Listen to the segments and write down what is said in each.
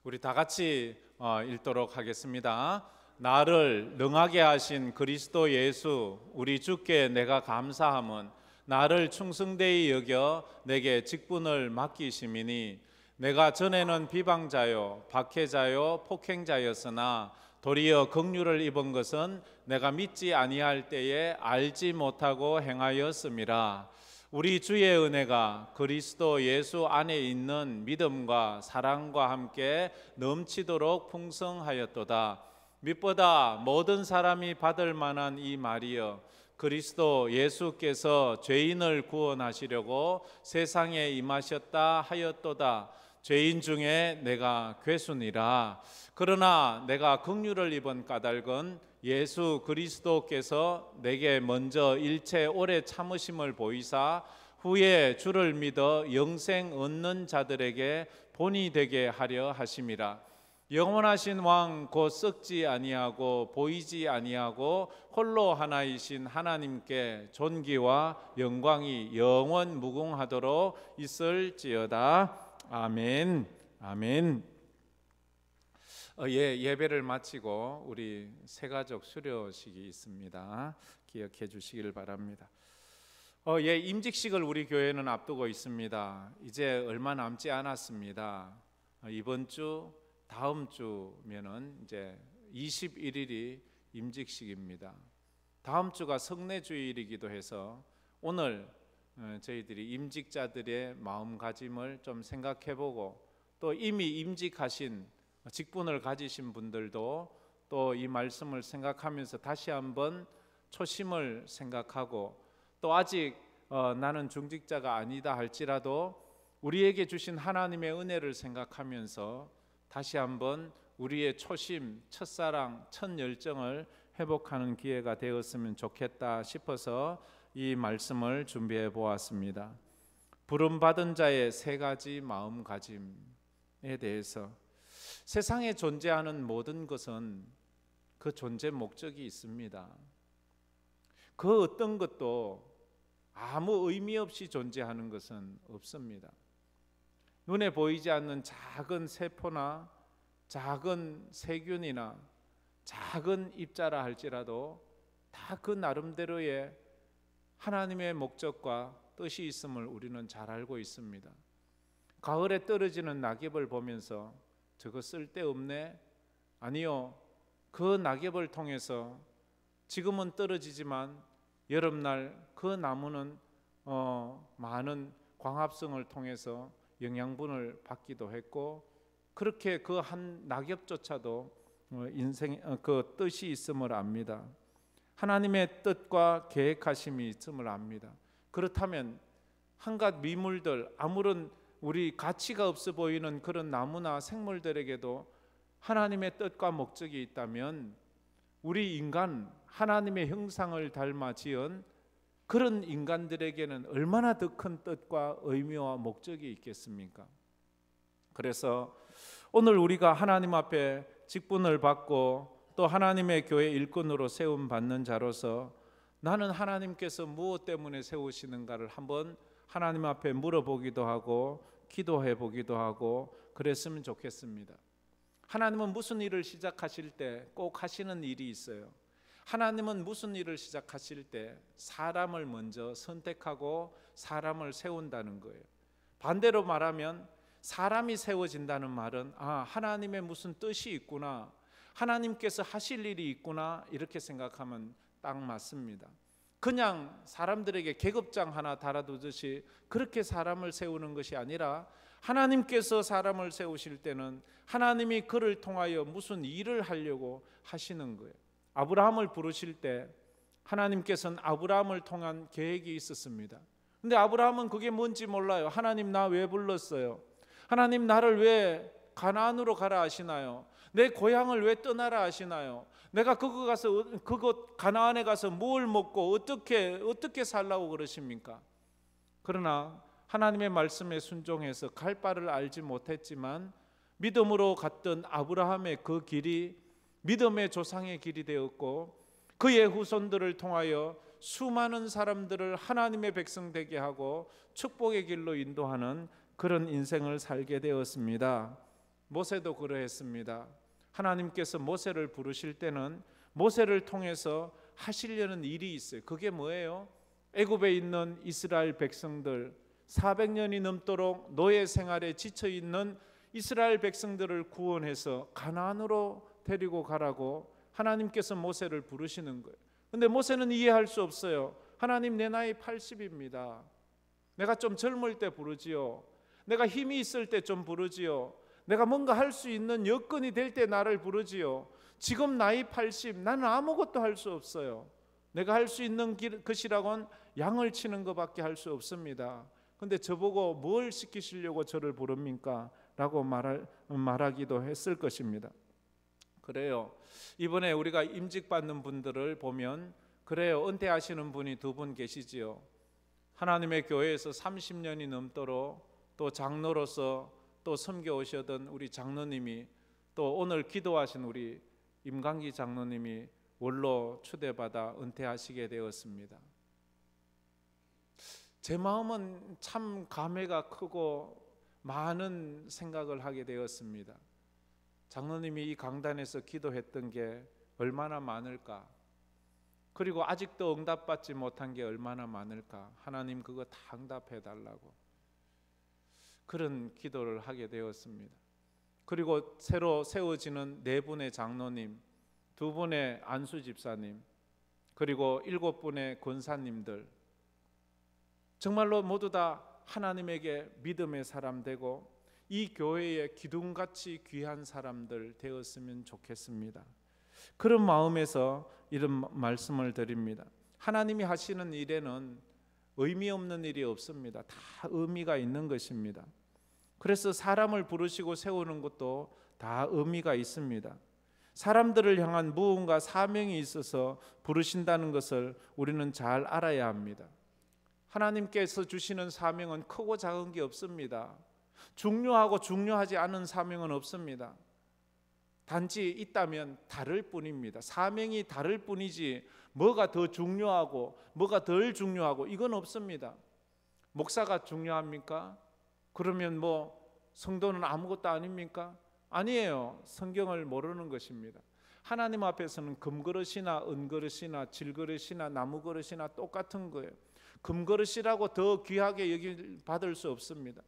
우리 다 같이 읽도록 하겠습니다. 나를 능하게 하신 그리스도 예수 우리 주께 내가 감사함은 나를 충성되이 여겨 내게 직분을 맡기심이니 내가 전에는 비방자요 박해자요 폭행자였으나 도리어 긍휼을 입은 것은 내가 믿지 아니할 때에 알지 못하고 행하였음이라. 우리 주의 은혜가 그리스도 예수 안에 있는 믿음과 사랑과 함께 넘치도록 풍성하였도다. mit보다 모든 사람이 받을 만한 이 말이여, 그리스도 예수께서 죄인을 구원하시려고 세상에 임하셨다 하였도다. 죄인 중에 내가 괴순이라. 그러나 내가 긍휼을 입은 까닭은 예수 그리스도께서 내게 먼저 일체 오래 참으심을 보이사 후에 주를 믿어 영생 얻는 자들에게 본이 되게 하려 하심이라. 영원하신 왕 곧 썩지 아니하고 보이지 아니하고 홀로 하나이신 하나님께 존귀와 영광이 영원 무궁하도록 있을지어다. 아멘. 아멘. 예배를 마치고 우리 새가족 수료식이 있습니다. 기억해 주시길 바랍니다. 임직식을 우리 교회는 앞두고 있습니다. 이제 얼마 남지 않았습니다. 이번 주 다음 주면은 이제 21일이 임직식입니다. 다음 주가 성례주일이기도 해서 오늘 저희들이 임직자들의 마음가짐을 좀 생각해보고 또 이미 임직하신 직분을 가지신 분들도 또 이 말씀을 생각하면서 다시 한번 초심을 생각하고 또 아직 나는 중직자가 아니다 할지라도 우리에게 주신 하나님의 은혜를 생각하면서 다시 한번 우리의 초심, 첫사랑, 첫 열정을 회복하는 기회가 되었으면 좋겠다 싶어서 이 말씀을 준비해 보았습니다. 부름받은 자의 세 가지 마음가짐에 대해서 세상에 존재하는 모든 것은 그 존재 목적이 있습니다. 그 어떤 것도 아무 의미 없이 존재하는 것은 없습니다. 눈에 보이지 않는 작은 세포나 작은 세균이나 작은 입자라 할지라도 다 그 나름대로의 하나님의 목적과 뜻이 있음을 우리는 잘 알고 있습니다. 가을에 떨어지는 낙엽을 보면서 저거 쓸데없네? 아니요, 그 낙엽을 통해서 지금은 떨어지지만 여름날 그 나무는 많은 광합성을 통해서 영양분을 받기도 했고 그렇게 그 한 낙엽조차도 인생 그 뜻이 있음을 압니다. 하나님의 뜻과 계획하심이 있음을 압니다. 그렇다면 한갓 미물들, 아무런 우리 가치가 없어 보이는 그런 나무나 생물들에게도 하나님의 뜻과 목적이 있다면 우리 인간, 하나님의 형상을 닮아 지은 그런 인간들에게는 얼마나 더 큰 뜻과 의미와 목적이 있겠습니까? 그래서 오늘 우리가 하나님 앞에 직분을 받고 또 하나님의 교회 일꾼으로 세움 받는 자로서 나는 하나님께서 무엇 때문에 세우시는가를 한번 하나님 앞에 물어보기도 하고 기도해 보기도 하고 그랬으면 좋겠습니다. 하나님은 무슨 일을 시작하실 때 꼭 하시는 일이 있어요. 하나님은 무슨 일을 시작하실 때 사람을 먼저 선택하고 사람을 세운다는 거예요. 반대로 말하면 사람이 세워진다는 말은 하나님의 무슨 뜻이 있구나, 하나님께서 하실 일이 있구나 이렇게 생각하면 딱 맞습니다. 그냥 사람들에게 계급장 하나 달아두듯이 그렇게 사람을 세우는 것이 아니라 하나님께서 사람을 세우실 때는 하나님이 그를 통하여 무슨 일을 하려고 하시는 거예요. 아브라함을 부르실 때 하나님께서는 아브라함을 통한 계획이 있었습니다. 근데 아브라함은 그게 뭔지 몰라요. 하나님 나 왜 불렀어요? 하나님 나를 왜 가나안으로 가라 하시나요? 내 고향을 왜 떠나라 하시나요? 내가 그곳 가나안에 가서 뭘 먹고 어떻게 살라고 그러십니까? 그러나 하나님의 말씀에 순종해서 갈 바를 알지 못했지만 믿음으로 갔던 아브라함의 그 길이 믿음의 조상의 길이 되었고 그의 후손들을 통하여 수많은 사람들을 하나님의 백성 되게 하고 축복의 길로 인도하는 그런 인생을 살게 되었습니다. 모세도 그러했습니다. 하나님께서 모세를 부르실 때는 모세를 통해서 하시려는 일이 있어요. 그게 뭐예요? 애굽에 있는 이스라엘 백성들, 400년이 넘도록 노예 생활에 지쳐 있는 이스라엘 백성들을 구원해서 가나안으로 데리고 가라고 하나님께서 모세를 부르시는 거예요. 근데 모세는 이해할 수 없어요. 하나님, 내 나이 80입니다. 내가 좀 젊을 때 부르지요. 내가 힘이 있을 때 좀 부르지요. 내가 뭔가 할 수 있는 여건이 될 때 나를 부르지요. 지금 나이 80, 나는 아무것도 할 수 없어요. 내가 할 수 있는 것이라고는 양을 치는 것밖에 할 수 없습니다. 근데 저보고 뭘 시키시려고 저를 부릅니까? 라고 말하기도 했을 것입니다. 그래요. 이번에 우리가 임직받는 분들을 보면 그래요. 은퇴하시는 분이 2분 계시지요. 하나님의 교회에서 30년이 넘도록 또 장로로서 또 섬겨오셨던 우리 장로님이, 또 오늘 기도하신 우리 임강기 장로님이 원로 추대받아 은퇴하시게 되었습니다. 제 마음은 참 감회가 크고 많은 생각을 하게 되었습니다. 장로님이 이 강단에서 기도했던 게 얼마나 많을까, 그리고 아직도 응답받지 못한 게 얼마나 많을까. 하나님 그거 다 응답해 달라고 그런 기도를 하게 되었습니다. 그리고 새로 세워지는 4분의 장로님, 2분의 안수 집사님, 그리고 7분의 권사님들, 정말로 모두 다 하나님에게 믿음의 사람 되고 이 교회에 기둥같이 귀한 사람들 되었으면 좋겠습니다. 그런 마음에서 이런 말씀을 드립니다. 하나님이 하시는 일에는 의미 없는 일이 없습니다. 다 의미가 있는 것입니다. 그래서 사람을 부르시고 세우는 것도 다 의미가 있습니다. 사람들을 향한 무언가 사명이 있어서 부르신다는 것을 우리는 잘 알아야 합니다. 하나님께서 주시는 사명은 크고 작은 게 없습니다. 중요하고 중요하지 않은 사명은 없습니다. 단지 있다면 다를 뿐입니다. 사명이 다를 뿐이지 뭐가 더 중요하고 뭐가 덜 중요하고 이건 없습니다. 목사가 중요합니까? 그러면 뭐 성도는 아무것도 아닙니까? 아니에요. 성경을 모르는 것입니다. 하나님 앞에서는 금그릇이나 은그릇이나 질그릇이나 나무그릇이나 똑같은 거예요. 금그릇이라고 더 귀하게 받을 수 없습니다.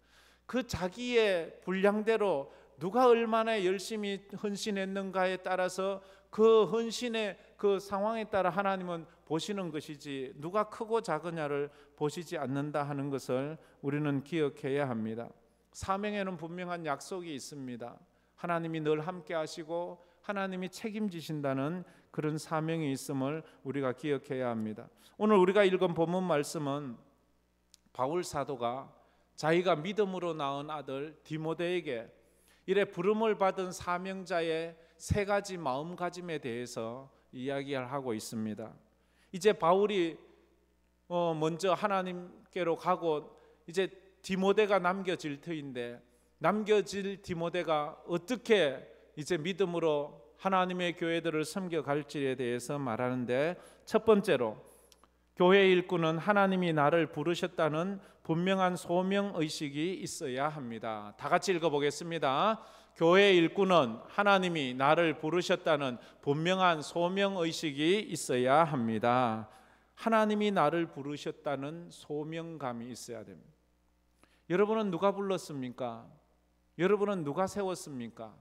그 자기의 분량대로 누가 얼마나 열심히 헌신했는가에 따라서 그 헌신의 그 상황에 따라 하나님은 보시는 것이지 누가 크고 작으냐를 보시지 않는다 하는 것을 우리는 기억해야 합니다. 사명에는 분명한 약속이 있습니다. 하나님이 늘 함께 하시고 하나님이 책임지신다는 그런 사명이 있음을 우리가 기억해야 합니다. 오늘 우리가 읽은 본문 말씀은 바울 사도가 자기가 믿음으로 낳은 아들 디모데에게 이래 부름을 받은 사명자의 3가지 마음가짐에 대해서 이야기를 하고 있습니다. 이제 바울이 먼저 하나님께로 가고 이제 디모데가 남겨질 터인데, 남겨질 디모데가 어떻게 이제 믿음으로 하나님의 교회들을 섬겨갈지에 대해서 말하는데, 첫 번째로 교회 일꾼은 하나님이 나를 부르셨다는 분명한 소명의식이 있어야 합니다. 다 같이 읽어보겠습니다. 교회 일꾼은 하나님이 나를 부르셨다는 분명한 소명의식이 있어야 합니다. 하나님이 나를 부르셨다는 소명감이 있어야 됩니다. 여러분은 누가 불렀습니까? 여러분은 누가 세웠습니까?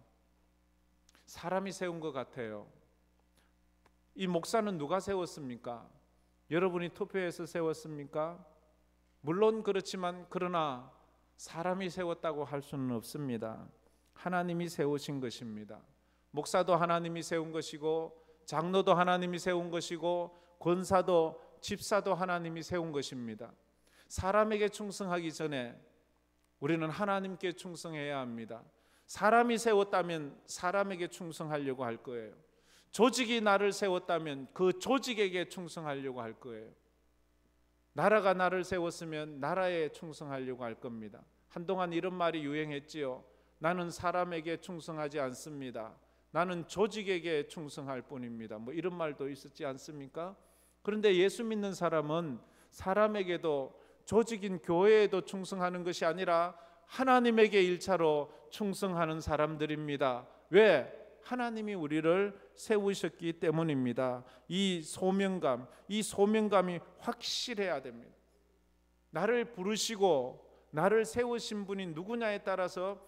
사람이 세운 것 같아요. 이 목사는 누가 세웠습니까? 여러분이 투표해서 세웠습니까? 물론 그렇지만 그러나 사람이 세웠다고 할 수는 없습니다. 하나님이 세우신 것입니다. 목사도 하나님이 세운 것이고 장로도 하나님이 세운 것이고 권사도 집사도 하나님이 세운 것입니다. 사람에게 충성하기 전에 우리는 하나님께 충성해야 합니다. 사람이 세웠다면 사람에게 충성하려고 할 거예요. 조직이 나를 세웠다면 그 조직에게 충성하려고 할 거예요. 나라가 나를 세웠으면 나라에 충성하려고 할 겁니다. 한동안 이런 말이 유행했지요. 나는 사람에게 충성하지 않습니다. 나는 조직에게 충성할 뿐입니다. 뭐 이런 말도 있었지 않습니까? 그런데 예수 믿는 사람은 사람에게도, 조직인 교회에도 충성하는 것이 아니라 하나님에게 1차로 충성하는 사람들입니다. 왜? 하나님이 우리를 세우셨기 때문입니다. 이 소명감이 확실해야 됩니다. 나를 부르시고 나를 세우신 분이 누구냐에 따라서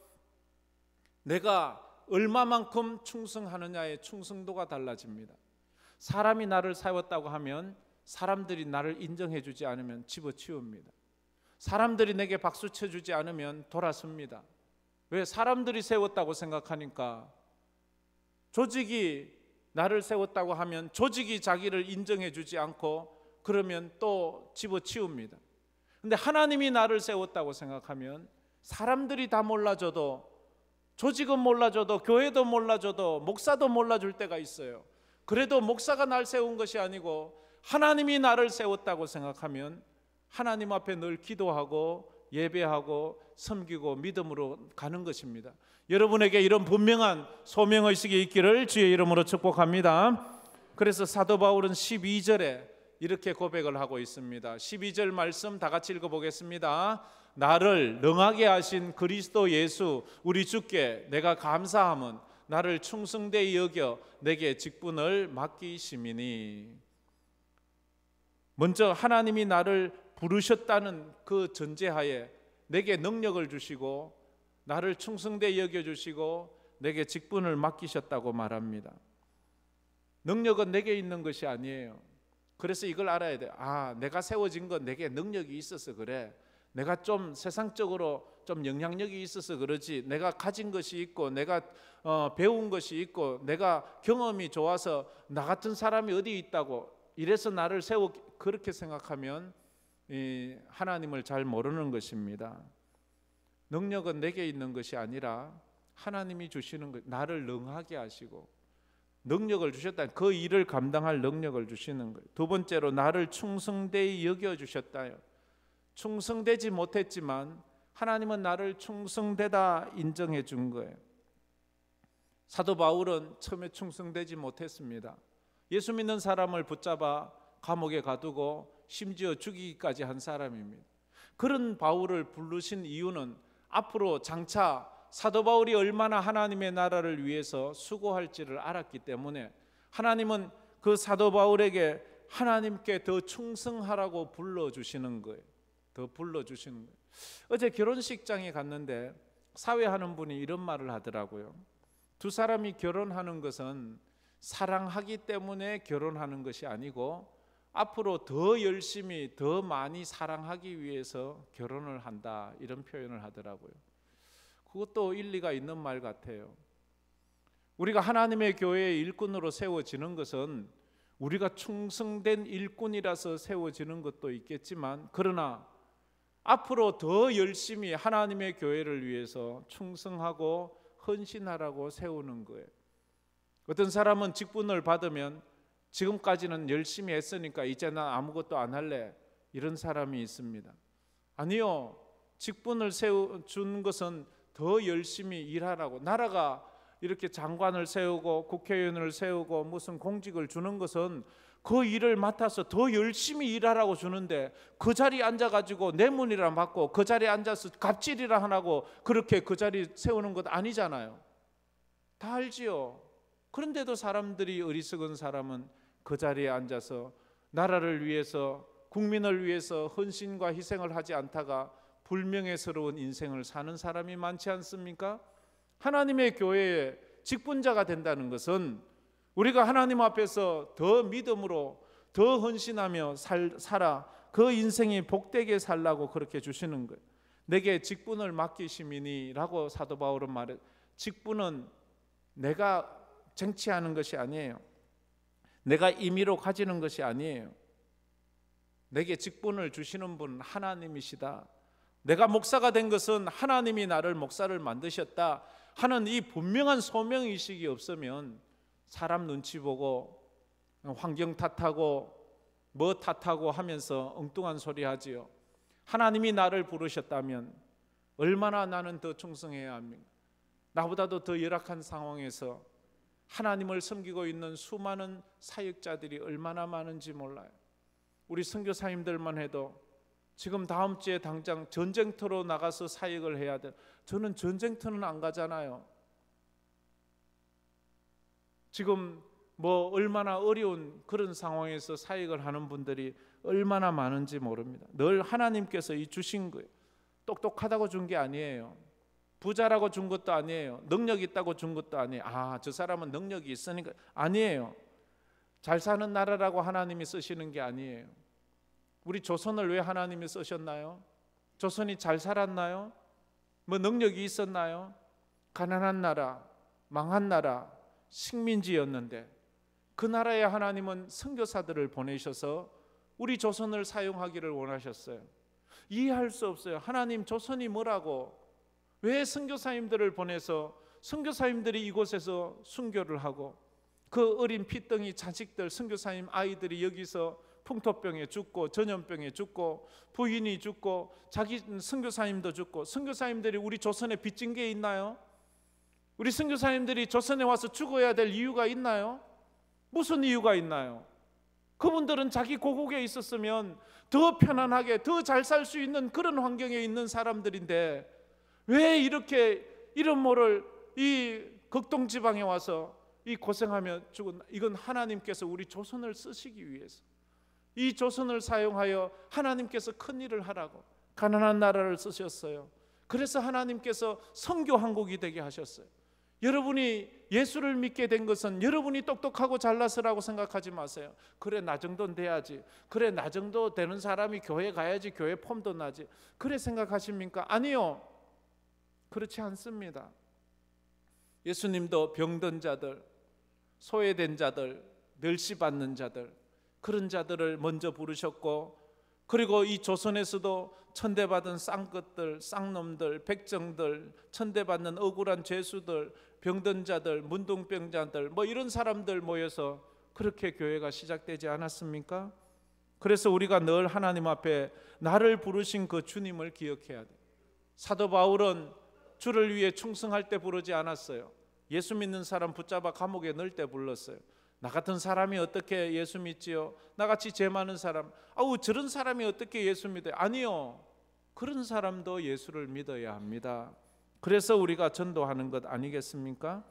내가 얼마만큼 충성하느냐의 충성도가 달라집니다. 사람이 나를 세웠다고 하면 사람들이 나를 인정해 주지 않으면 집어치웁니다. 사람들이 내게 박수 쳐주지 않으면 돌아섭니다. 왜? 사람들이 세웠다고 생각하니까. 조직이 나를 세웠다고 하면 조직이 자기를 인정해 주지 않고 그러면 또 집어치웁니다. 근데 하나님이 나를 세웠다고 생각하면 사람들이 다 몰라줘도, 조직은 몰라줘도, 교회도 몰라줘도, 목사도 몰라줄 때가 있어요. 그래도 목사가 날 세운 것이 아니고 하나님이 나를 세웠다고 생각하면 하나님 앞에 늘 기도하고 예배하고 섬기고 믿음으로 가는 것입니다. 여러분에게 이런 분명한 소명의식이 있기를 주의 이름으로 축복합니다. 그래서 사도 바울은 12절에 이렇게 고백을 하고 있습니다. 12절 말씀 다 같이 읽어보겠습니다. 나를 능하게 하신 그리스도 예수 우리 주께 내가 감사함은 나를 충성되이 여겨 내게 직분을 맡기심이니. 먼저 하나님이 나를 부르셨다는 그 전제하에 내게 능력을 주시고 나를 충성되이 여겨주시고 내게 직분을 맡기셨다고 말합니다. 능력은 내게 있는 것이 아니에요. 그래서 이걸 알아야 돼요. 내가 세워진 건 내게 능력이 있어서 그래. 내가 좀 세상적으로 좀 영향력이 있어서 그러지. 내가 가진 것이 있고 내가 배운 것이 있고 내가 경험이 좋아서 나 같은 사람이 어디 있다고 이래서 나를 그렇게 생각하면 하나님을 잘 모르는 것입니다. 능력은 내게 있는 것이 아니라 하나님이 주시는 것, 나를 능하게 하시고 능력을 주셨다. 그 일을 감당할 능력을 주시는 거예요. 두 번째로 나를 충성되이 여겨주셨다요. 충성되지 못했지만 하나님은 나를 충성되다 인정해 준 거예요. 사도 바울은 처음에 충성되지 못했습니다. 예수 믿는 사람을 붙잡아 감옥에 가두고 심지어 죽이기까지 한 사람입니다. 그런 바울을 부르신 이유는 앞으로 장차 사도 바울이 얼마나 하나님의 나라를 위해서 수고할지를 알았기 때문에 하나님은 그 사도 바울에게 하나님께 더 충성하라고 불러주시는 거예요. 더 불러주시는 거예요. 어제 결혼식장에 갔는데 사회하는 분이 이런 말을 하더라고요. 두 사람이 결혼하는 것은 사랑하기 때문에 결혼하는 것이 아니고 앞으로 더 열심히 더 많이 사랑하기 위해서 결혼을 한다, 이런 표현을 하더라고요. 그것도 일리가 있는 말 같아요. 우리가 하나님의 교회의 일꾼으로 세워지는 것은 우리가 충성된 일꾼이라서 세워지는 것도 있겠지만, 그러나 앞으로 더 열심히 하나님의 교회를 위해서 충성하고 헌신하라고 세우는 거예요. 어떤 사람은 직분을 받으면 지금까지는 열심히 했으니까 이제 난 아무것도 안 할래, 이런 사람이 있습니다. 아니요, 직분을 준 것은 더 열심히 일하라고. 나라가 이렇게 장관을 세우고 국회의원을 세우고 무슨 공직을 주는 것은 그 일을 맡아서 더 열심히 일하라고 주는데, 그 자리에 앉아가지고 뇌물이라 받고 그 자리에 앉아서 갑질이라 하고 그렇게 그 자리 세우는 것 아니잖아요. 다 알지요. 그런데도 사람들이, 어리석은 사람은 그 자리에 앉아서 나라를 위해서 국민을 위해서 헌신과 희생을 하지 않다가 불명예스러운 인생을 사는 사람이 많지 않습니까? 하나님의 교회의 직분자가 된다는 것은 우리가 하나님 앞에서 더 믿음으로 더 헌신하며 살아 그 인생이 복되게 살라고 그렇게 주시는 거예요. 내게 직분을 맡기심이니 라고 사도 바울은 말해. 직분은 내가 쟁취하는 것이 아니에요. 내가 임의로 가지는 것이 아니에요. 내게 직분을 주시는 분은 하나님이시다. 내가 목사가 된 것은 하나님이 나를 목사를 만드셨다 하는 이 분명한 소명의식이 없으면 사람 눈치 보고 환경 탓하고 뭐 탓하고 하면서 엉뚱한 소리 하지요. 하나님이 나를 부르셨다면 얼마나 나는 더 충성해야 합니까? 나보다도 더 열악한 상황에서 하나님을 섬기고 있는 수많은 사역자들이 얼마나 많은지 몰라요. 우리 선교사님들만 해도 지금 다음 주에 당장 전쟁터로 나가서 사역을 해야 돼. 저는 전쟁터는 안 가잖아요. 지금 뭐 얼마나 어려운 그런 상황에서 사역을 하는 분들이 얼마나 많은지 모릅니다. 늘 하나님께서 이 주신 거예요. 똑똑하다고 준 게 아니에요. 부자라고 준 것도 아니에요. 능력 있다고 준 것도 아니에요. 저 사람은 능력이 있으니까 아니에요. 잘 사는 나라라고 하나님이 쓰시는 게 아니에요. 우리 조선을 왜 하나님이 쓰셨나요? 조선이 잘 살았나요? 뭐 능력이 있었나요? 가난한 나라, 망한 나라, 식민지였는데 그 나라에 하나님은 선교사들을 보내셔서 우리 조선을 사용하기를 원하셨어요. 이해할 수 없어요. 하나님, 조선이 뭐라고? 왜 선교사님들을 보내서 선교사님들이 이곳에서 순교를 하고 그 어린 피덩이 자식들, 선교사님 아이들이 여기서 풍토병에 죽고 전염병에 죽고 부인이 죽고 자기 선교사님도 죽고, 선교사님들이 우리 조선에 빚진 게 있나요? 우리 선교사님들이 조선에 와서 죽어야 될 이유가 있나요? 무슨 이유가 있나요? 그분들은 자기 고국에 있었으면 더 편안하게 더 잘 살 수 있는 그런 환경에 있는 사람들인데 왜 이렇게 이런 모를 이 극동지방에 와서 이 고생하며 죽은, 이건 하나님께서 우리 조선을 쓰시기 위해서, 이 조선을 사용하여 하나님께서 큰 일을 하라고 가난한 나라를 쓰셨어요. 그래서 하나님께서 선교 한국이 되게 하셨어요. 여러분이 예수를 믿게 된 것은 여러분이 똑똑하고 잘나서라고 생각하지 마세요. 그래, 나 정도는 돼야지. 그래, 나 정도 되는 사람이 교회 가야지. 교회 폼도 나지. 그래 생각하십니까? 아니요, 그렇지 않습니다. 예수님도 병든 자들, 소외된 자들, 멸시받는 자들, 그런 자들을 먼저 부르셨고, 그리고 이 조선에서도 천대받은 쌍것들, 쌍놈들, 백정들, 천대받는 억울한 죄수들, 병든 자들, 문둥병자들, 뭐 이런 사람들 모여서 그렇게 교회가 시작되지 않았습니까? 그래서 우리가 늘 하나님 앞에 나를 부르신 그 주님을 기억해야 돼. 사도 바울은 주를 위해 충성할 때 부르지 않았어요. 예수 믿는 사람 붙잡아 감옥에 넣을 때 불렀어요. 나 같은 사람이 어떻게 예수 믿지요? 나같이 죄 많은 사람, 저런 사람이 어떻게 예수 믿어요? 아니요, 그런 사람도 예수를 믿어야 합니다. 그래서 우리가 전도하는 것 아니겠습니까?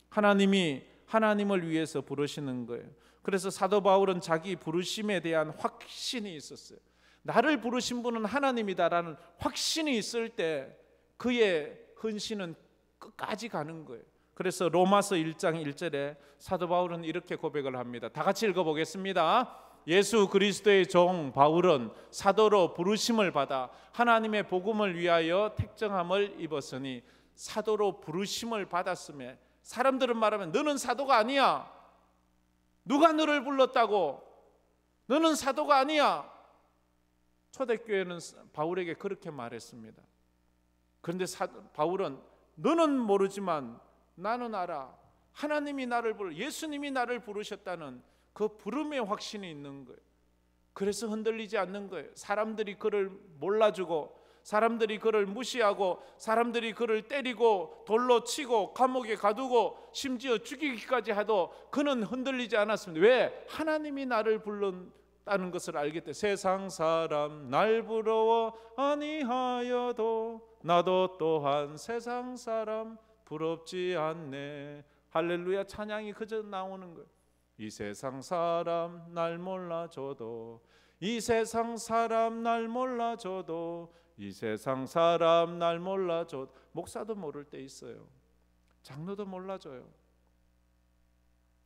하나님이 하나님을 위해서 부르시는 거예요. 그래서 사도 바울은 자기 부르심에 대한 확신이 있었어요. 나를 부르신 분은 하나님이다라는 확신이 있을 때 그의 헌신은 끝까지 가는 거예요. 그래서 로마서 1장 1절에 사도 바울은 이렇게 고백을 합니다. 다 같이 읽어보겠습니다. 예수 그리스도의 종 바울은 사도로 부르심을 받아 하나님의 복음을 위하여 택정함을 입었으니, 사도로 부르심을 받았음에, 사람들은 말하면 너는 사도가 아니야. 누가 너를 불렀다고? 너는 사도가 아니야. 초대교회는 바울에게 그렇게 말했습니다. 그런데 바울은 너는 모르지만 나는 알아. 하나님이 나를 예수님이 나를 부르셨다는 그 부름의 확신이 있는 거예요. 그래서 흔들리지 않는 거예요. 사람들이 그를 몰라주고, 사람들이 그를 무시하고, 사람들이 그를 때리고 돌로 치고 감옥에 가두고 심지어 죽이기까지 해도 그는 흔들리지 않았습니다. 왜? 하나님이 나를 불렀다는 것을 알기 때문에. 세상 사람 날 부러워 아니하여도 나도 또한 세상 사람 부럽지 않네. 할렐루야, 찬양이 그저 나오는 거예요. 이 세상 사람 날 몰라줘도, 이 세상 사람 날 몰라줘도, 이 세상 사람 날 몰라줘도. 목사도 모를 때 있어요. 장로도 몰라줘요.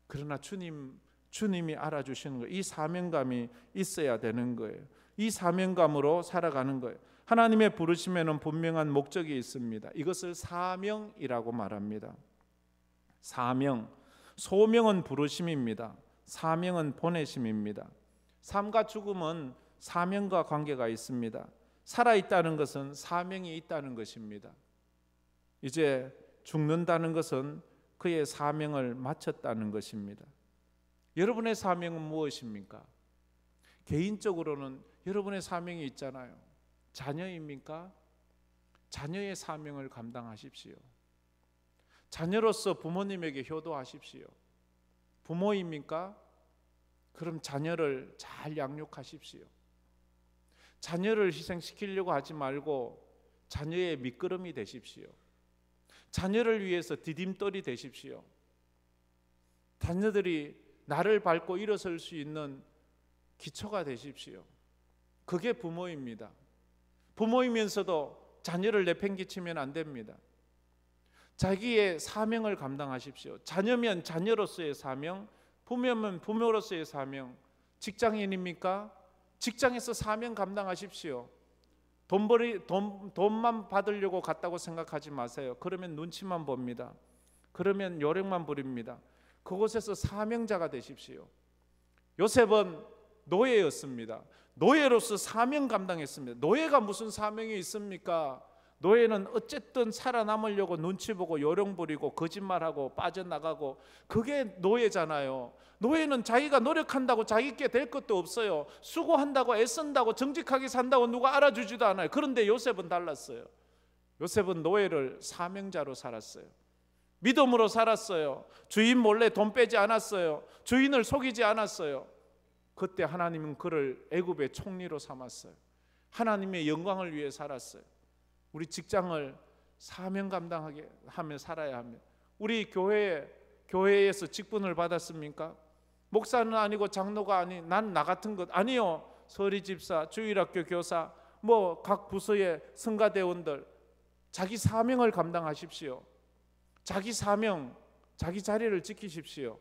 그러나 주님이 알아주시는 거예요. 이 사명감이 있어야 되는 거예요. 이 사명감으로 살아가는 거예요. 하나님의 부르심에는 분명한 목적이 있습니다. 이것을 사명이라고 말합니다. 사명, 소명은 부르심입니다. 사명은 보내심입니다. 삶과 죽음은 사명과 관계가 있습니다. 살아있다는 것은 사명이 있다는 것입니다. 이제 죽는다는 것은 그의 사명을 마쳤다는 것입니다. 여러분의 사명은 무엇입니까? 개인적으로는 여러분의 사명이 있잖아요. 자녀입니까? 자녀의 사명을 감당하십시오. 자녀로서 부모님에게 효도하십시오. 부모입니까? 그럼 자녀를 잘 양육하십시오. 자녀를 희생시키려고 하지 말고 자녀의 밑거름이 되십시오. 자녀를 위해서 디딤돌이 되십시오. 자녀들이 나를 밟고 일어설 수 있는 기초가 되십시오. 그게 부모입니다. 부모이면서도 자녀를 내팽개치면 안 됩니다. 자기의 사명을 감당하십시오. 자녀면 자녀로서의 사명, 부모면 부모로서의 사명. 직장인입니까? 직장에서 사명 감당하십시오. 돈만 받으려고 갔다고 생각하지 마세요. 그러면 눈치만 봅니다. 그러면 요령만 부립니다. 그곳에서 사명자가 되십시오. 요셉은 노예였습니다. 노예로서 사명 감당했습니다. 노예가 무슨 사명이 있습니까? 노예는 어쨌든 살아남으려고 눈치 보고 요령 부리고 거짓말하고 빠져나가고, 그게 노예잖아요. 노예는 자기가 노력한다고 자기께 될 것도 없어요. 수고한다고 애쓴다고 정직하게 산다고 누가 알아주지도 않아요. 그런데 요셉은 달랐어요. 요셉은 노예를 사명자로 살았어요. 믿음으로 살았어요. 주인 몰래 돈 빼지 않았어요. 주인을 속이지 않았어요. 그때 하나님은 그를 애굽의 총리로 삼았어요. 하나님의 영광을 위해 살았어요. 우리 직장을 사명 감당하게 하며 살아야 합니다. 우리 교회에서 직분을 받았습니까? 목사는 아니고 장로가 아닌 난 나 같은 것 아니요. 서리 집사, 주일학교 교사, 각 부서의 성가대원들, 자기 사명을 감당하십시오. 자기 사명, 자기 자리를 지키십시오.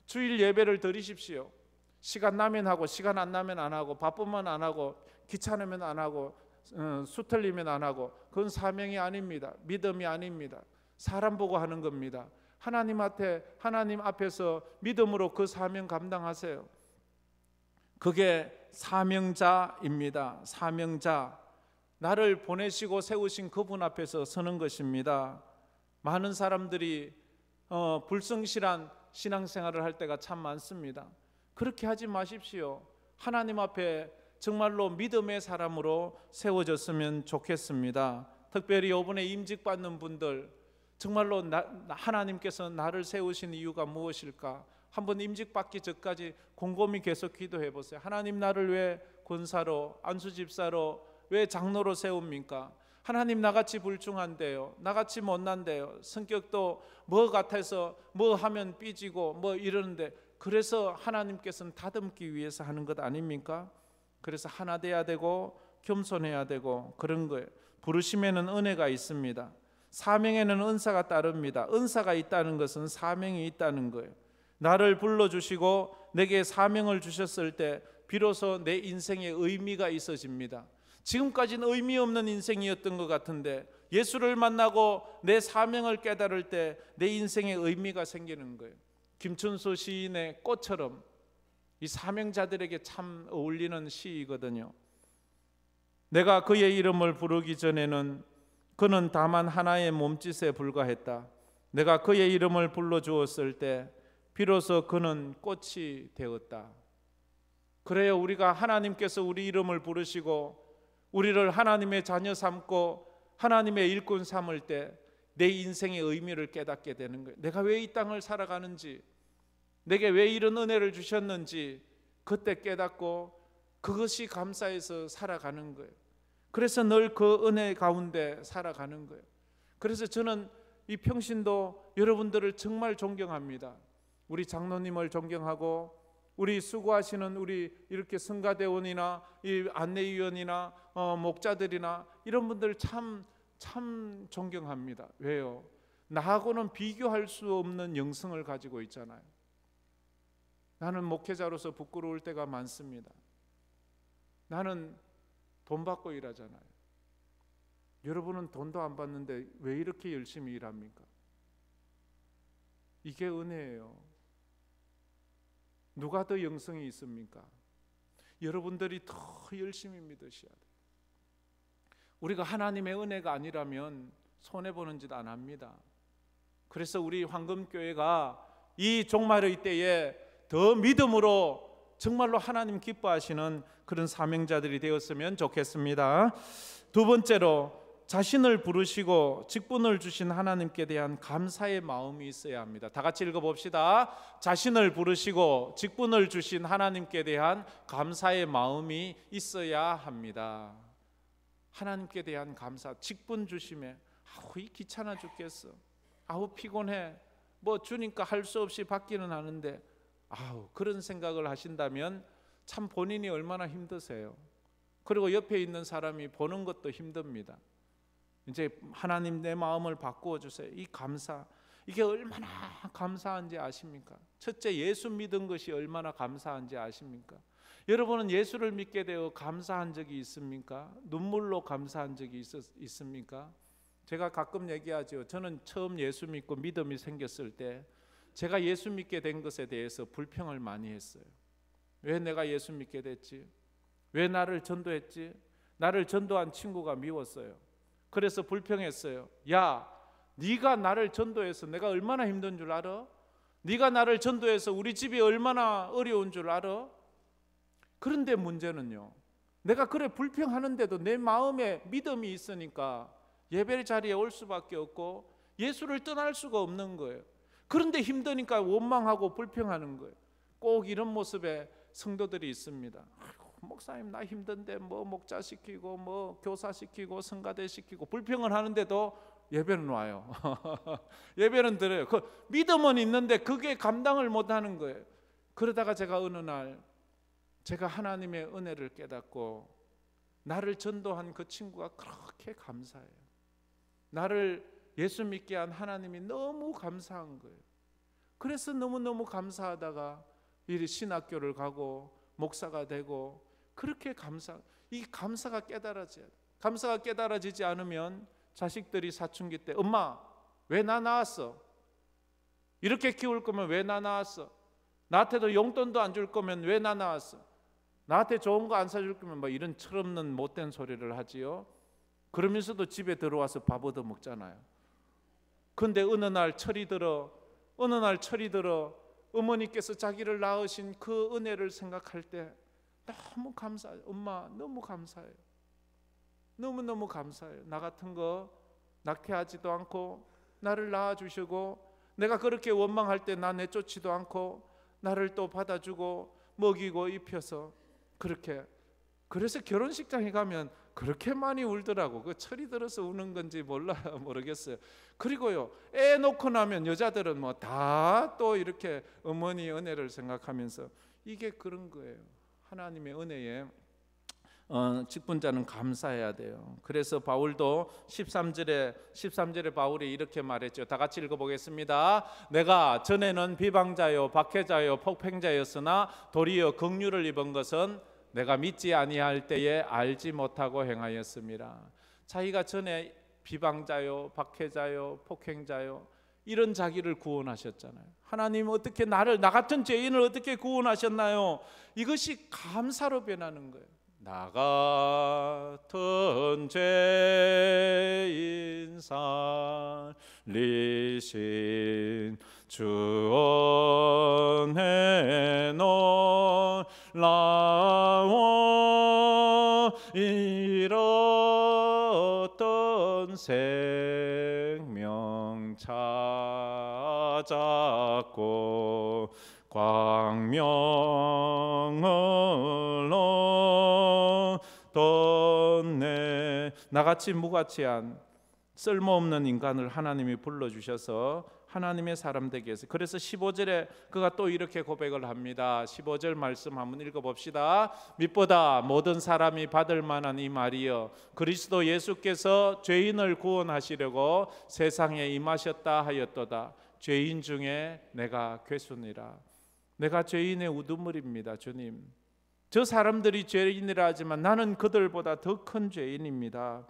주일 예배를 드리십시오. 시간 나면 하고 시간 안 나면 안 하고, 바쁘면 안 하고, 귀찮으면 안 하고, 수틀리면 안 하고, 그건 사명이 아닙니다. 믿음이 아닙니다. 사람 보고 하는 겁니다. 하나님 앞에서 믿음으로 그 사명 감당하세요. 그게 사명자입니다. 사명자, 나를 보내시고 세우신 그분 앞에서 서는 것입니다. 많은 사람들이 불성실한 신앙생활을 할 때가 참 많습니다. 그렇게 하지 마십시오. 하나님 앞에 정말로 믿음의 사람으로 세워졌으면 좋겠습니다. 특별히 이번에 임직받는 분들, 정말로 하나님께서 나를 세우신 이유가 무엇일까? 한번 임직받기 전까지 곰곰이 계속 기도해 보세요. 하나님, 나를 왜 권사로, 안수집사로, 왜 장로로 세웁니까? 하나님, 나같이 불중한데요, 나같이 못난데요, 성격도 같아서 하면 삐지고 이러는데, 그래서 하나님께서는 다듬기 위해서 하는 것 아닙니까? 그래서 하나 돼야 되고 겸손해야 되고 그런 거예요. 부르심에는 은혜가 있습니다. 사명에는 은사가 따릅니다. 은사가 있다는 것은 사명이 있다는 거예요. 나를 불러주시고 내게 사명을 주셨을 때 비로소 내 인생에 의미가 있어집니다. 지금까지는 의미 없는 인생이었던 것 같은데 예수를 만나고 내 사명을 깨달을 때 내 인생에 의미가 생기는 거예요. 김춘수 시인의 꽃처럼 이 사명자들에게 참 어울리는 시이거든요. 내가 그의 이름을 부르기 전에는 그는 다만 하나의 몸짓에 불과했다. 내가 그의 이름을 불러주었을 때 비로소 그는 꽃이 되었다. 그래요, 우리가 하나님께서 우리 이름을 부르시고 우리를 하나님의 자녀 삼고 하나님의 일꾼 삼을 때 내 인생의 의미를 깨닫게 되는 거예요. 내가 왜 이 땅을 살아가는지, 내게 왜 이런 은혜를 주셨는지 그때 깨닫고 그것이 감사해서 살아가는 거예요. 그래서 늘 그 은혜 가운데 살아가는 거예요. 그래서 저는 이 평신도 여러분들을 정말 존경합니다. 우리 장로님을 존경하고 우리 수고하시는 우리 이렇게 성가대원이나 이 안내위원이나 목자들이나 이런 분들 참 존경합니다. 왜요? 나하고는 비교할 수 없는 영성을 가지고 있잖아요. 나는 목회자로서 부끄러울 때가 많습니다. 나는 돈 받고 일하잖아요. 여러분은 돈도 안 받는데 왜 이렇게 열심히 일합니까? 이게 은혜예요. 누가 더 영성이 있습니까? 여러분들이 더 열심히 믿으셔야 돼요. 우리가 하나님의 은혜가 아니라면 손해보는 짓 안 합니다. 그래서 우리 황금교회가 이 종말의 때에 더 믿음으로 정말로 하나님 기뻐하시는 그런 사명자들이 되었으면 좋겠습니다. 두 번째로 자신을 부르시고 직분을 주신 하나님께 대한 감사의 마음이 있어야 합니다. 다 같이 읽어봅시다. 자신을 부르시고 직분을 주신 하나님께 대한 감사의 마음이 있어야 합니다. 하나님께 대한 감사, 직분 주심에 아우 이 귀찮아 죽겠어, 아우 피곤해, 뭐 주니까 할 수 없이 받기는 하는데, 아우 그런 생각을 하신다면 참 본인이 얼마나 힘드세요. 그리고 옆에 있는 사람이 보는 것도 힘듭니다. 이제 하나님 내 마음을 바꾸어 주세요. 이 감사, 이게 얼마나 감사한지 아십니까? 첫째, 예수 믿은 것이 얼마나 감사한지 아십니까? 여러분은 예수를 믿게 되어 감사한 적이 있습니까? 눈물로 감사한 적이 있습니까? 제가 가끔 얘기하죠. 저는 처음 예수 믿고 믿음이 생겼을 때 제가 예수 믿게 된 것에 대해서 불평을 많이 했어요. 왜 내가 예수 믿게 됐지? 왜 나를 전도했지? 나를 전도한 친구가 미웠어요. 그래서 불평했어요. 야, 네가 나를 전도해서 내가 얼마나 힘든 줄 알아? 네가 나를 전도해서 우리 집이 얼마나 어려운 줄 알아? 그런데 문제는요, 내가 그래 불평하는데도 내 마음에 믿음이 있으니까 예배 자리에 올 수밖에 없고 예수를 떠날 수가 없는 거예요. 그런데 힘드니까 원망하고 불평하는 거예요. 꼭 이런 모습의 성도들이 있습니다. 아이고, 목사님 나 힘든데 뭐 목자 시키고 뭐 교사 시키고 성가대 시키고 불평을 하는데도 예배는 와요. 예배는 드려요. 그 믿음은 있는데 그게 감당을 못하는 거예요. 그러다가 제가 어느 날 제가 하나님의 은혜를 깨닫고 나를 전도한 그 친구가 그렇게 감사해요. 나를 예수 믿게 한 하나님이 너무 감사한 거예요. 그래서 너무너무 감사하다가 이 신학교를 가고 목사가 되고 그렇게 이 감사가 깨달아져야 돼요. 감사가 깨달아지지 않으면 자식들이 사춘기 때 엄마 왜 나 낳았어? 이렇게 키울 거면 왜 나 낳았어? 나한테도 용돈도 안 줄 거면 왜 나 낳았어? 나한테 좋은 거 안 사줄 거면 뭐 이런 철없는 못된 소리를 하지요. 그러면서도 집에 들어와서 밥 얻어 먹잖아요. 그런데 어느 날 철이 들어 어머니께서 자기를 낳으신 그 은혜를 생각할 때 너무 감사해요. 엄마 너무 감사해요. 너무너무 감사해요. 나 같은 거 낙태하지도 않고 나를 낳아주시고 내가 그렇게 원망할 때 나 내쫓지도 않고 나를 또 받아주고 먹이고 입혀서 그렇게. 그래서 결혼식장에 가면 그렇게 많이 울더라고. 그 철이 들어서 우는 건지 모르겠어요. 그리고요, 애 놓고 나면 여자들은 뭐 다 또 이렇게 어머니 은혜를 생각하면서 이게 그런 거예요. 하나님의 은혜에 직분자는 감사해야 돼요. 그래서 바울도 13절에 바울이 이렇게 말했죠. 다 같이 읽어보겠습니다. 내가 전에는 비방자요 박해자요 폭행자였으나 도리어 긍휼을 입은 것은 내가 믿지 아니할 때에 알지 못하고 행하였습니다. 자기가 전에 비방자요 박해자요 폭행자요 이런 자기를 구원하셨잖아요. 하나님 어떻게 나 같은 죄인을 어떻게 구원하셨나요? 이것이 감사로 변하는 거예요. 나 같은 죄인 살리신 주 은혜 놀라워 잃었던 생명 찾았고 광명을 얻었네. 나같이 무가치한 쓸모없는 인간을 하나님이 불러주셔서 하나님의 사람 되게 해서. 그래서 15절에 그가 또 이렇게 고백을 합니다. 15절 말씀 한번 읽어봅시다. mit보다 모든 사람이 받을 만한 이 말이여 그리스도 예수께서 죄인을 구원하시려고 세상에 임하셨다 하였도다. 죄인 중에 내가 괴순이라. 내가 죄인의 우두머리입니다. 주님, 저 사람들이 죄인이라 하지만 나는 그들보다 더 큰 죄인입니다.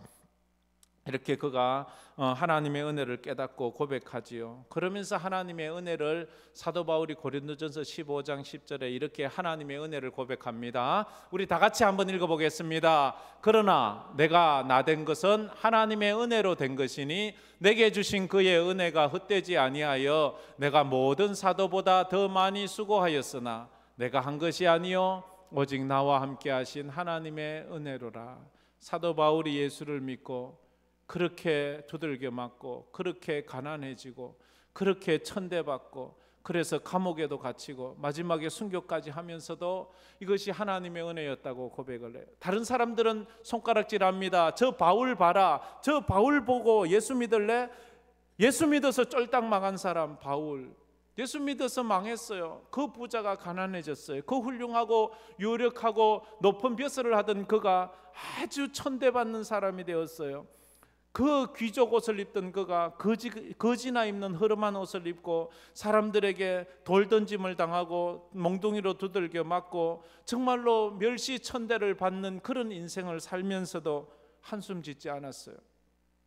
이렇게 그가 하나님의 은혜를 깨닫고 고백하지요. 그러면서 하나님의 은혜를 사도 바울이 고린도전서 15장 10절에 이렇게 하나님의 은혜를 고백합니다. 우리 다 같이 한번 읽어보겠습니다. 그러나 내가 나 된 것은 하나님의 은혜로 된 것이니 내게 주신 그의 은혜가 헛되지 아니하여 내가 모든 사도보다 더 많이 수고하였으나 내가 한 것이 아니요 오직 나와 함께 하신 하나님의 은혜로라. 사도 바울이 예수를 믿고 그렇게 두들겨 맞고 그렇게 가난해지고 그렇게 천대받고 그래서 감옥에도 갇히고 마지막에 순교까지 하면서도 이것이 하나님의 은혜였다고 고백을 해요. 다른 사람들은 손가락질합니다. 저 바울 봐라, 저 바울 보고 예수 믿을래? 예수 믿어서 쫄딱 망한 사람 바울, 예수 믿어서 망했어요. 그 부자가 가난해졌어요. 그 훌륭하고 유력하고 높은 벼슬을 하던 그가 아주 천대받는 사람이 되었어요. 그 귀족 옷을 입던 그가 거지나 입는 허름한 옷을 입고 사람들에게 돌 던짐을 당하고 몽둥이로 두들겨 맞고 정말로 멸시천대를 받는 그런 인생을 살면서도 한숨 짓지 않았어요.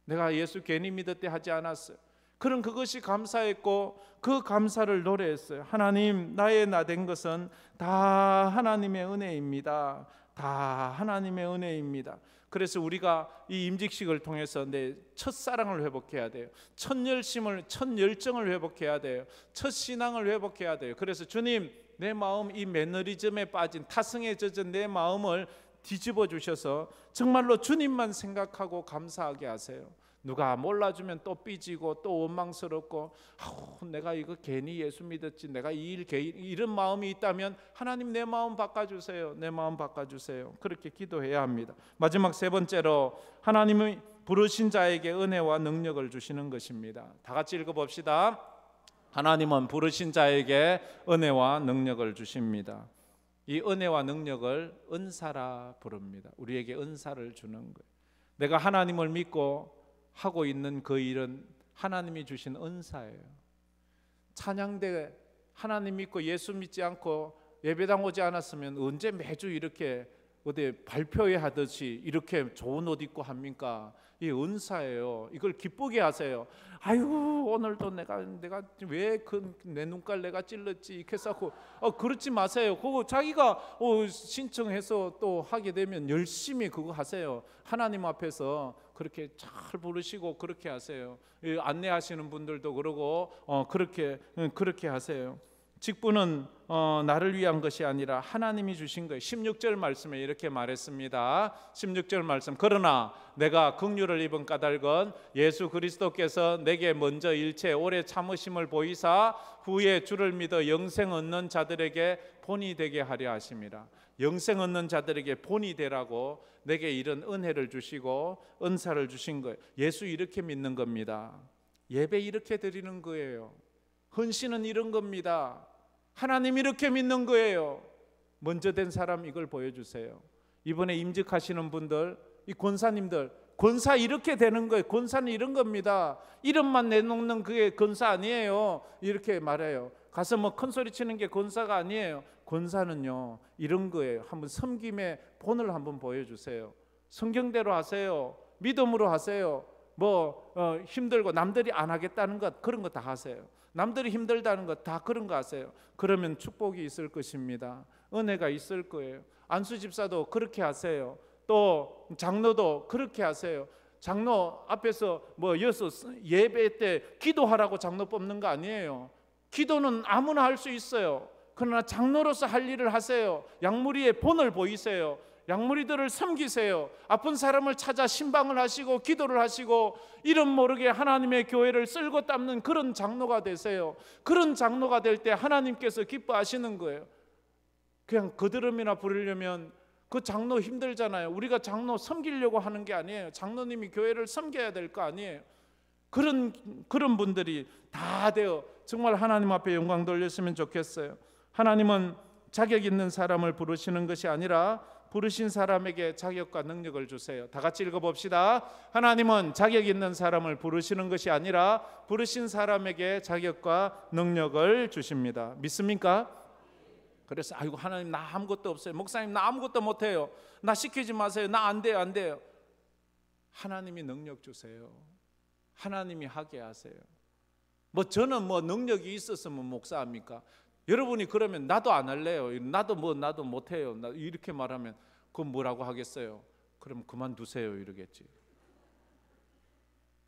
내가 예수 괜히 믿었대 하지 않았어요. 그런 그것이 감사했고 그 감사를 노래했어요. 하나님, 나의 나 된 것은 다 하나님의 은혜입니다. 다 하나님의 은혜입니다. 그래서 우리가 이 임직식을 통해서 내 첫사랑을 회복해야 돼요. 첫 열심을, 첫 열정을 회복해야 돼요. 첫 신앙을 회복해야 돼요. 그래서 주님, 내 마음, 이 매너리즘에 빠진 타성에 젖은 내 마음을 뒤집어 주셔서 정말로 주님만 생각하고 감사하게 하세요. 누가 몰라주면 또 삐지고 또 원망스럽고 내가 이거 괜히 예수 믿었지, 내가 이 일 이런 마음이 있다면 하나님 내 마음 바꿔주세요. 내 마음 바꿔주세요. 그렇게 기도해야 합니다. 마지막 세 번째로 하나님이 부르신 자에게 은혜와 능력을 주시는 것입니다. 다 같이 읽어봅시다. 하나님은 부르신 자에게 은혜와 능력을 주십니다. 이 은혜와 능력을 은사라 부릅니다. 우리에게 은사를 주는 거예요. 내가 하나님을 믿고 하고 있는 그 일은 하나님이 주신 은사예요. 찬양대 하나님 믿고 예수 믿지 않고 예배당 오지 않았으면 언제 매주 이렇게 어디 발표회 하듯이 이렇게 좋은 옷 입고 합니까? 이 은사예요. 이걸 기쁘게 하세요. 아유, 오늘도 내가 왜 내 눈깔 내가 찔렀지 이렇게 쌓고 그렇지 마세요. 그거 자기가 신청해서 또 하게 되면 열심히 그거 하세요. 하나님 앞에서 그렇게 잘 부르시고 그렇게 하세요. 안내하시는 분들도 그러고 그렇게 하세요. 직분은 나를 위한 것이 아니라 하나님이 주신 거예요. 16절 말씀에 이렇게 말했습니다. 16절 말씀, 그러나 내가 긍휼을 입은 까닭은 예수 그리스도께서 내게 먼저 일체 오래 참으심을 보이사 후에 주를 믿어 영생 얻는 자들에게 본이 되게 하려 하심이라. 영생 얻는 자들에게 본이 되라고 내게 이런 은혜를 주시고 은사를 주신 거예요. 예수 이렇게 믿는 겁니다. 예배 이렇게 드리는 거예요. 헌신은 이런 겁니다. 하나님 이렇게 믿는 거예요. 먼저 된 사람 이걸 보여주세요. 이번에 임직하시는 분들, 이 권사님들, 권사 이렇게 되는 거예요. 권사는 이런 겁니다. 이름만 내놓는 그게 권사 아니에요. 이렇게 말해요. 가서 뭐 큰 소리 치는 게 권사가 아니에요. 권사는요 이런 거예요. 한번 섬김의 본을 한번 보여주세요. 성경대로 하세요. 믿음으로 하세요. 힘들고 남들이 안 하겠다는 것 그런 거 다 하세요. 남들이 힘들다는 것 다 그런 거 하세요. 그러면 축복이 있을 것입니다. 은혜가 있을 거예요. 안수 집사도 그렇게 하세요. 또 장로도 그렇게 하세요. 장로 앞에서 예배 때 기도하라고 장로 뽑는 거 아니에요. 기도는 아무나 할 수 있어요. 그러나 장로로서 할 일을 하세요. 양무리의 본을 보이세요. 양무리들을 섬기세요. 아픈 사람을 찾아 신방을 하시고 기도를 하시고 이름 모르게 하나님의 교회를 쓸고 닦는 그런 장로가 되세요. 그런 장로가 될 때 하나님께서 기뻐하시는 거예요. 그냥 거드름이나 부르려면 그 장로 힘들잖아요. 우리가 장로 섬기려고 하는 게 아니에요. 장로님이 교회를 섬겨야 될 거 아니에요. 그런 분들이 다 되어 정말 하나님 앞에 영광 돌렸으면 좋겠어요. 하나님은 자격 있는 사람을 부르시는 것이 아니라 부르신 사람에게 자격과 능력을 주세요. 다 같이 읽어봅시다. 하나님은 자격 있는 사람을 부르시는 것이 아니라 부르신 사람에게 자격과 능력을 주십니다. 믿습니까? 그래서 아이고 하나님 나 아무것도 없어요. 목사님 나 아무것도 못해요. 나 시키지 마세요. 나 안 돼요. 안 돼요. 하나님이 능력 주세요. 하나님이 하게 하세요. 저는 능력이 있었으면 목사합니까? 여러분이 그러면 나도 안 할래요. 나도 못해요. 이렇게 말하면 그건 뭐라고 하겠어요? 그럼 그만두세요 이러겠지.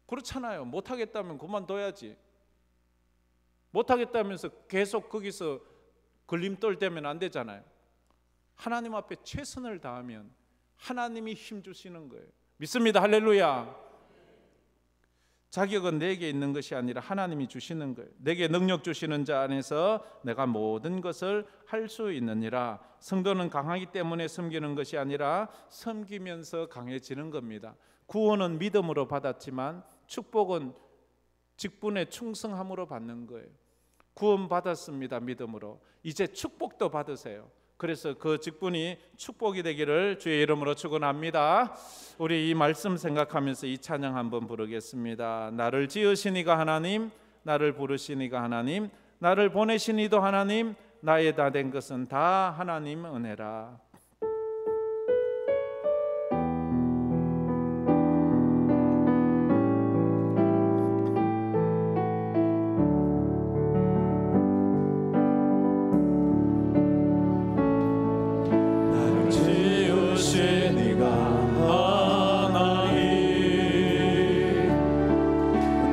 그렇잖아요. 못하겠다면 그만둬야지. 못하겠다면서 계속 거기서 걸림돌 되면 안 되잖아요. 하나님 앞에 최선을 다하면 하나님이 힘 주시는 거예요. 믿습니다. 할렐루야. 자격은 내게 있는 것이 아니라 하나님이 주시는 거예요. 내게 능력 주시는 자 안에서 내가 모든 것을 할 수 있느니라. 성도는 강하기 때문에 섬기는 것이 아니라 섬기면서 강해지는 겁니다. 구원은 믿음으로 받았지만 축복은 직분에 충성함으로 받는 거예요. 구원 받았습니다. 믿음으로. 이제 축복도 받으세요. 그래서 그 직분이 축복이 되기를 주의 이름으로 축원합니다. 우리 이 말씀 생각하면서 이 찬양 한번 부르겠습니다. 나를 지으시니가 하나님, 나를 부르시니가 하나님, 나를 보내시니도 하나님, 나의 다 된 것은 다 하나님 은혜라.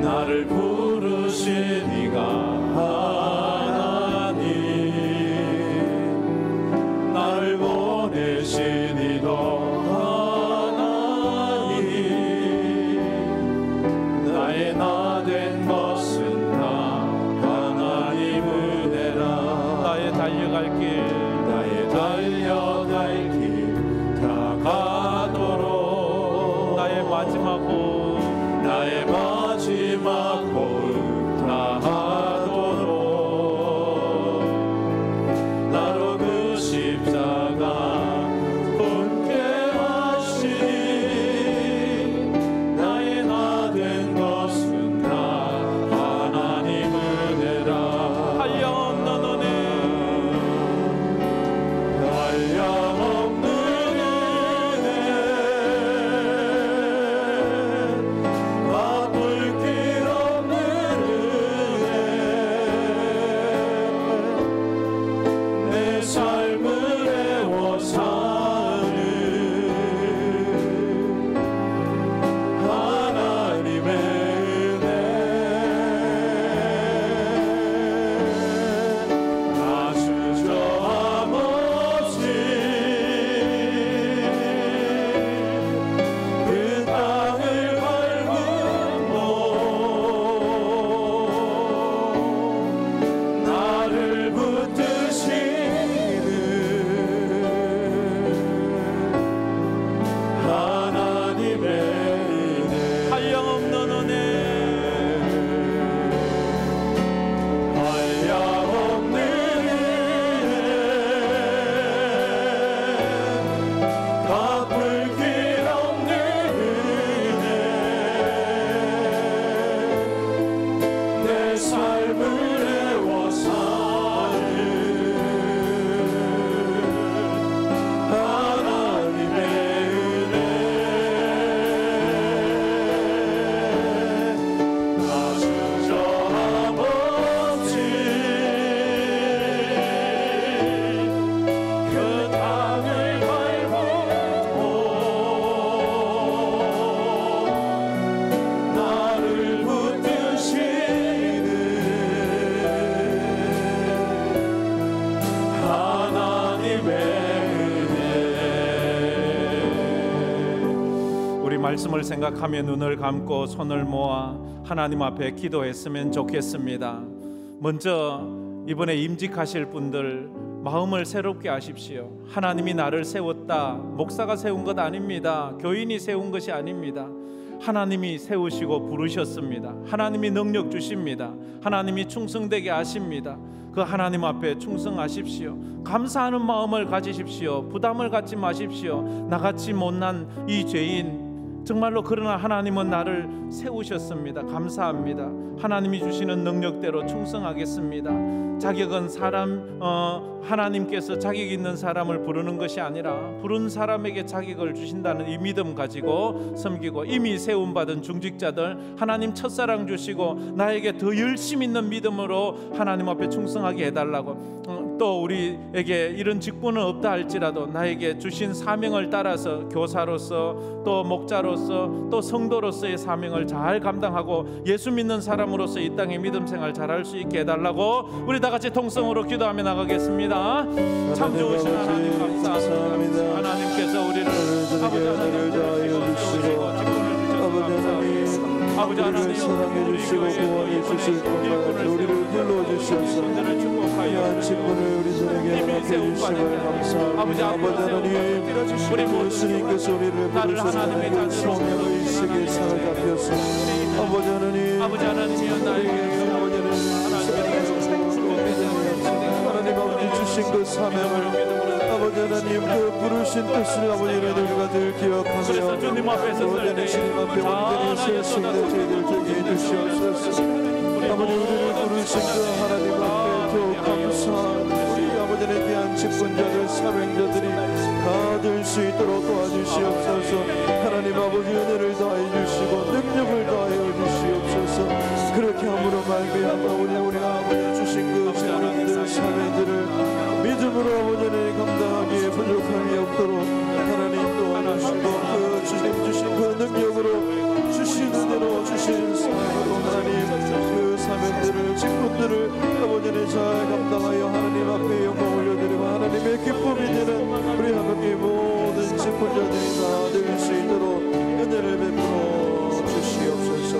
나를 부르시니가 하나님, 나를 보내시니도 하나님, 나의 나 된 것은 다 하나님 은혜라. 나의 달려갈 길, 나의 달려갈 길 다 가도록, 나의 마지막 호흡, 나의 마지막 호흡 다 하도록, 나로 그 십자가 본게 하시니, 나의 나 된 것은 다 하나님 은혜라. 한량없는 은혜, 한량없는 은혜, 바쁠 길 없는 은혜, 내 삶을 애워 사는 하나님의 은혜. 나 주저함 없이 그 땅을 밟은 곳, 나를 붙드시는 하나님의 은혜. 한량없는 은혜, 한량없는 은혜, 바쁠 길 없는 은혜, 내 삶을 애워 사는 하나님의 은혜. 나 주저함 없이 그 땅을 밟고 나를 붙드시는 하나님의 은혜. 우리 말씀을 생각하며 눈을 감고 손을 모아 하나님 앞에 기도했으면 좋겠습니다. 먼저 이번에 임직하실 분들 마음을 새롭게 하십시오. 하나님이 나를 세웠다. 목사가 세운 것 아닙니다. 교인이 세운 것이 아닙니다. 하나님이 세우시고 부르셨습니다. 하나님이 능력 주십니다. 하나님이 충성되게 하십니다. 그 하나님 앞에 충성하십시오. 감사하는 마음을 가지십시오. 부담을 갖지 마십시오. 나같이 못난 이 죄인, 정말로 그러나 하나님은 나를 세우셨습니다. 감사합니다. 하나님이 주시는 능력대로 충성하겠습니다. 자격은 하나님께서 자격 있는 사람을 부르는 것이 아니라 부른 사람에게 자격을 주신다는 이 믿음 가지고 섬기고, 이미 세움받은 중직자들 하나님 첫사랑 주시고 나에게 더 열심 있는 믿음으로 하나님 앞에 충성하게 해달라고, 또 우리에게 이런 직분은 없다 할지라도 나에게 주신 사명을 따라서 교사로서 또 목자로서 또 성도로서의 사명을 잘 감당하고 예수 믿는 사람으로서 이 땅의 믿음 생활 잘할 수 있게 해달라고 우리 다 같이 통성으로 기도하며 나가겠습니다. 참 좋으신 하나님 감사합니다. 하나님께서 우리를 아버지 하나님 부르시고 세우시고 직분을 주셔서 감사합니다. 아버지 우리를 하나님 사랑해 주시고 구원해 주실 것만 우리를 불러주셔서 귀한 직분을 우리들에게 허락해 주심을 감사합니다. 아버지 하나님 우리 예수님께서 우리를 부르셔서 성령 의식에 사로잡혀서 아버지 하나님 하나님이여 나에게 하나님 아버지 주신 그 사명을 아버지 하나님 그 부르신 뜻을 아버지를 우리가 늘 기억하며 주님 앞에서 아버지 주님 앞에 온전히 설 수 있는 저희들 되게 해주시옵소서. 아버지 우리를 부르신 그 하나님 앞에 더욱 감사한 우리 아버지의 귀한 직분자들 사명자들이 다 될 수 있도록 도와주시옵소서. 하나님 아버지 은혜를 다해 주시고 능력을 다해 주시옵소서. 그렇게 함으로 말미암아 우리가 아버지 주신 그 직분들 사명들을 믿음으로 아버지를 감당하기에 부족함이 없도록 하나님 도와주시고 그 주님 주신 그 능력으로 주시는 대로 주신 사명으로 하나님 그 사명들을 직분들을 아버지를 잘 감당하여 하나님 앞에 영광 올려드리고 하나님의 기쁨이 되는 우리 하나님의 모든 직분자들이 다 될 수 있도록 은혜를 베풀어 주시옵소서.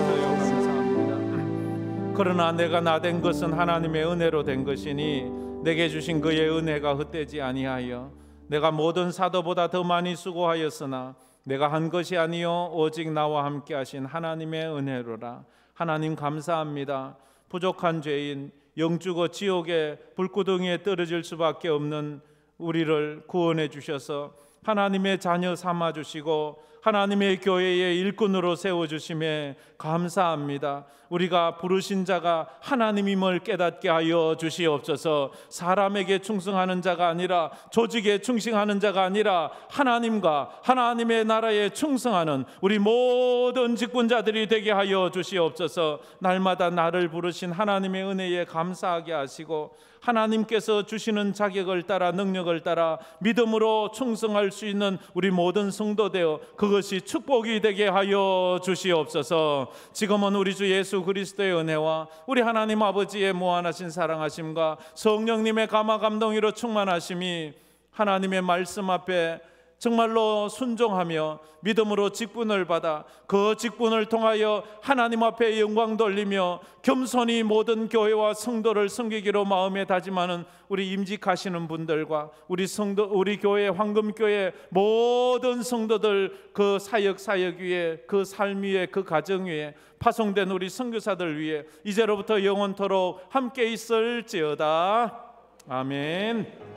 그러나 내가 나된 것은 하나님의 은혜로 된 것이니 내게 주신 그의 은혜가 헛되지 아니하여 내가 모든 사도보다 더 많이 수고하였으나 내가 한 것이 아니요 오직 나와 함께 하신 하나님의 은혜로라. 하나님 감사합니다. 부족한 죄인 영주고 지옥의 불구덩이에 떨어질 수밖에 없는 우리를 구원해 주셔서 하나님의 자녀 삼아 주시고 하나님의 교회의 일꾼으로 세워주심에 감사합니다. 우리가 부르신 자가 하나님임을 깨닫게 하여 주시옵소서. 사람에게 충성하는 자가 아니라 조직에 충성하는 자가 아니라 하나님과 하나님의 나라에 충성하는 우리 모든 직분자들이 되게 하여 주시옵소서. 날마다 나를 부르신 하나님의 은혜에 감사하게 하시고 하나님께서 주시는 자격을 따라 능력을 따라 믿음으로 충성할 수 있는 우리 모든 성도 되어 그것이 축복이 되게 하여 주시옵소서. 지금은 우리 주 예수 그리스도의 은혜와 우리 하나님 아버지의 무한하신 사랑하심과 성령님의 감화 감동으로 충만하심이 하나님의 말씀 앞에 정말로 순종하며 믿음으로 직분을 받아 그 직분을 통하여 하나님 앞에 영광 돌리며 겸손히 모든 교회와 성도를 섬기기로 마음에 다짐하는 우리 임직하시는 분들과 우리 성도, 우리 교회 황금교회 모든 성도들 그 사역 위에 그 삶 위에 그 가정 위에 파송된 우리 선교사들 위해 이제로부터 영원토록 함께 있을지어다. 아멘.